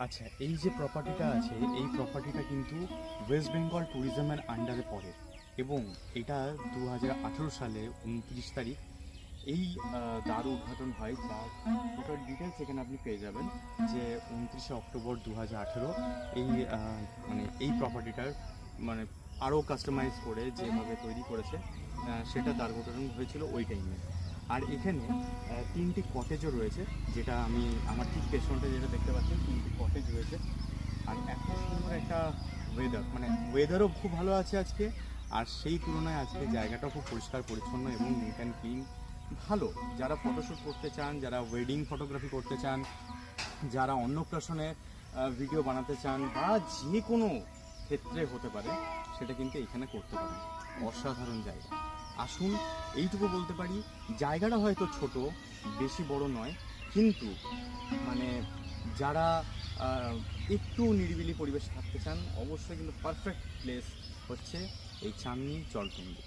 আচ্ছা, এই যে প্রপার্টিটা আছে, এই প্রপার্টিটা কিন্তু ওয়েস্ট বেঙ্গল ট্যুরিজমের আন্ডারে পড়ে এবং এটা 2018 সালে 29 তারিখ এই দ্বার উদ্ঘাটন হয়, যার টোটাল ডিটেলস এখানে আপনি পেয়ে যাবেন। যে 29শে অক্টোবর 2018 এই মানে এই প্রপার্টিটার মানে আরও কাস্টমাইজ করে যেভাবে তৈরি করেছে সেটা দ্বার উদ্ঘাটন হয়েছিল ওই টাইমে। আর এখানে তিনটি কটেজও রয়েছে, যেটা আমি আমার ঠিক পেছনটা যেটা দেখতে পাচ্ছেন, তিনটি কটেজ রয়েছে। আর এত সুন্দর একটা ওয়েদার, মানে ওয়েদারও খুব ভালো আছে আজকে, আর সেই তুলনায় আজকে জায়গাটাও খুব পরিষ্কার পরিচ্ছন্ন এবং নিট অ্যান্ড ক্লিন। ভালো, যারা ফটোশ্যুট করতে চান, যারা ওয়েডিং ফটোগ্রাফি করতে চান, যারা অন্নপ্রাশনে ভিডিও বানাতে চান, বা যে কোনো ক্ষেত্রে হতে পারে, সেটা কিন্তু এখানে করতে পারেন। অসাধারণ জায়গা। আসুন, এইটুকু বলতে পারি, জায়গাটা হয়তো ছোট, বেশি বড় নয়, কিন্তু মানে যারা একটু নিরিবিলি পরিবেশে থাকতে চান, অবশ্যই কিন্তু পারফেক্ট প্লেস হচ্ছে এই চাঁদনী জলকুণ্ডু।